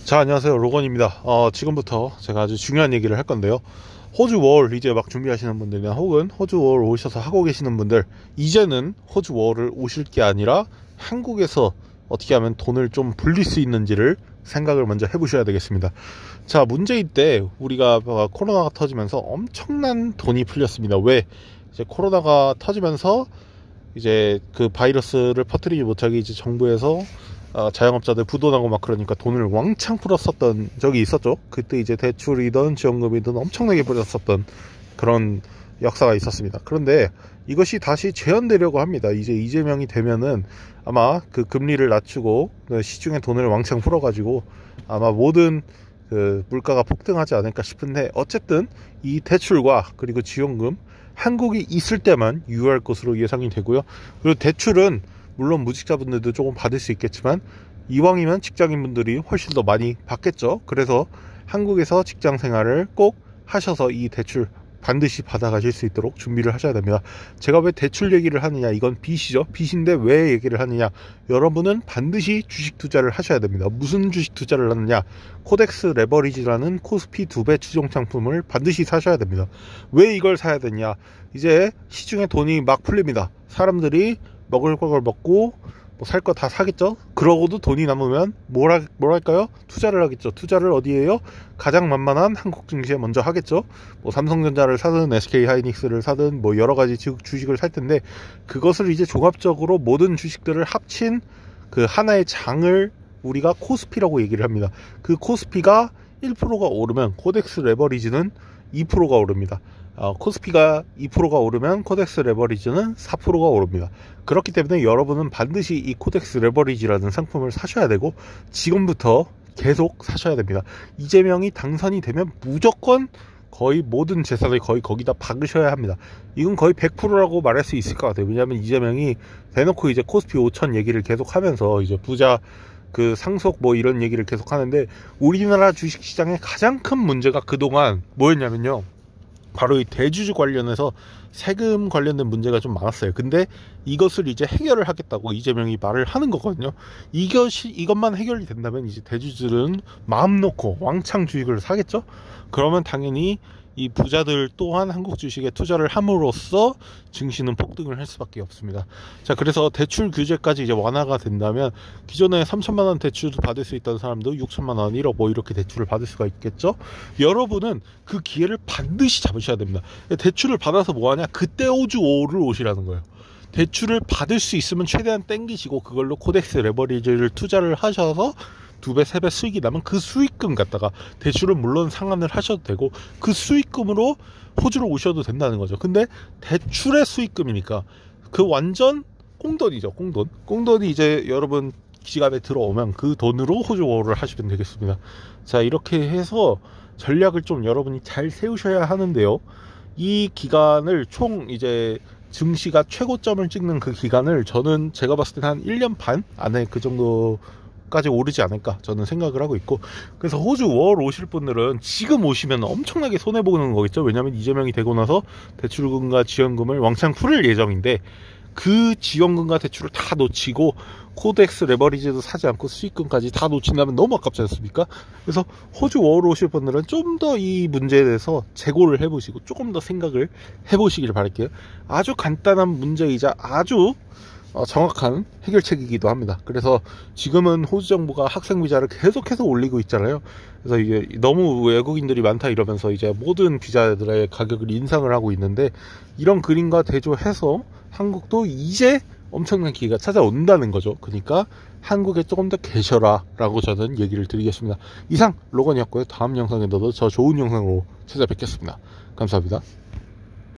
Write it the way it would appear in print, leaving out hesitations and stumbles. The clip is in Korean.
자, 안녕하세요. 로건입니다. 지금부터 제가 아주 중요한 얘기를 할 건데요. 호주 월 이제 막 준비하시는 분들이나 혹은 호주 월 오셔서 하고 계시는 분들, 이제는 호주 월을 오실 게 아니라 한국에서 어떻게 하면 돈을 좀 불릴 수 있는지를 생각을 먼저 해보셔야 되겠습니다. 자, 문제일 때 우리가 코로나가 터지면서 엄청난 돈이 풀렸습니다. 왜? 이제 코로나가 터지면서 이제 그 바이러스를 퍼뜨리지 못하게 이제 정부에서 자영업자들 부도나고 막 그러니까 돈을 왕창 풀었었던 적이 있었죠. 그때 이제 대출이든 지원금이든 엄청나게 풀었었던 그런 역사가 있었습니다. 그런데 이것이 다시 재현되려고 합니다. 이제 이재명이 되면은 아마 그 금리를 낮추고 시중에 돈을 왕창 풀어가지고 아마 모든 그 물가가 폭등하지 않을까 싶은데, 어쨌든 이 대출과 그리고 지원금 한국이 있을 때만 유효할 것으로 예상이 되고요. 그리고 대출은 물론 무직자분들도 조금 받을 수 있겠지만 이왕이면 직장인분들이 훨씬 더 많이 받겠죠. 그래서 한국에서 직장 생활을 꼭 하셔서 이 대출 반드시 받아가실 수 있도록 준비를 하셔야 됩니다. 제가 왜 대출 얘기를 하느냐, 이건 빚이죠. 빚인데 왜 얘기를 하느냐, 여러분은 반드시 주식 투자를 하셔야 됩니다. 무슨 주식 투자를 하느냐, 코덱스 레버리지라는 코스피 2배 추종 상품을 반드시 사셔야 됩니다. 왜 이걸 사야 되냐, 이제 시중에 돈이 막 풀립니다. 사람들이 먹을 걸 먹고 뭐 살 거 다 사겠죠. 그러고도 돈이 남으면 뭘 할까요? 투자를 하겠죠. 투자를 어디에요? 가장 만만한 한국 증시에 먼저 하겠죠. 뭐 삼성전자를 사든 SK 하이닉스를 사든 뭐 여러 가지 주식을 살 텐데, 그것을 이제 종합적으로 모든 주식들을 합친 그 하나의 장을 우리가 코스피라고 얘기를 합니다. 그 코스피가 1%가 오르면 코덱스 레버리지는 2%가 오릅니다. 코스피가 2%가 오르면 코덱스 레버리지는 4%가 오릅니다. 그렇기 때문에 여러분은 반드시 이 코덱스 레버리지라는 상품을 사셔야 되고 지금부터 계속 사셔야 됩니다. 이재명이 당선이 되면 무조건 거의 모든 재산을 거의 거기다 박으셔야 합니다. 이건 거의 100%라고 말할 수 있을 것 같아요. 왜냐하면 이재명이 대놓고 이제 코스피 5천 얘기를 계속 하면서 이제 부자 그 상속 뭐 이런 얘기를 계속 하는데, 우리나라 주식시장의 가장 큰 문제가 그동안 뭐였냐면요, 바로 이 대주주 관련해서 세금 관련된 문제가 좀 많았어요. 근데 이것을 이제 해결을 하겠다고 이재명이 말을 하는 거거든요. 이것만 해결이 된다면 이제 대주주들은 마음 놓고 왕창 주식을 사겠죠. 그러면 당연히 이 부자들 또한 한국 주식에 투자를 함으로써 증시는 폭등을 할 수밖에 없습니다. 자, 그래서 대출 규제까지 이제 완화가 된다면 기존에 3천만 원 대출을 받을 수 있던 사람도 6천만 원, 1억 뭐 이렇게 대출을 받을 수가 있겠죠. 여러분은 그 기회를 반드시 잡으셔야 됩니다. 대출을 받아서 뭐하냐, 그때 호주 5를 오시라는 거예요. 대출을 받을 수 있으면 최대한 땡기시고 그걸로 코덱스 레버리지를 투자를 하셔서 2배, 3배 수익이 나면 그 수익금 갖다가 대출은 물론 상환을 하셔도 되고 그 수익금으로 호주로 오셔도 된다는 거죠. 근데 대출의 수익금이니까 그 완전 꽁돈이죠. 꽁돈이 이제 여러분 지갑에 들어오면 그 돈으로 호주어를 하시면 되겠습니다. 자, 이렇게 해서 전략을 좀 여러분이 잘 세우셔야 하는데요. 이 기간을 총 이제 증시가 최고점을 찍는 그 기간을 저는 제가 봤을 때는 한 1년 반 안에 그 정도 까지 오르지 않을까 저는 생각을 하고 있고, 그래서 호주 월 오실 분들은 지금 오시면 엄청나게 손해보는 거겠죠. 왜냐하면 이재명이 되고 나서 대출금과 지원금을 왕창 풀을 예정인데 그 지원금과 대출을 다 놓치고 코덱스 레버리지도 사지 않고 수익금까지 다 놓친다면 너무 아깝지 않습니까? 그래서 호주 월 오실 분들은 좀 더 이 문제에 대해서 재고를 해보시고 조금 더 생각을 해보시길 바랄게요. 아주 간단한 문제이자 아주 정확한 해결책이기도 합니다. 그래서 지금은 호주 정부가 학생 비자를 계속해서 올리고 있잖아요. 그래서 이게 너무 외국인들이 많다 이러면서 이제 모든 비자들의 가격을 인상을 하고 있는데, 이런 그림과 대조해서 한국도 이제 엄청난 기회가 찾아온다는 거죠. 그러니까 한국에 조금 더 계셔라 라고 저는 얘기를 드리겠습니다. 이상 로건이었고요. 다음 영상에도 더 좋은 영상으로 찾아뵙겠습니다. 감사합니다.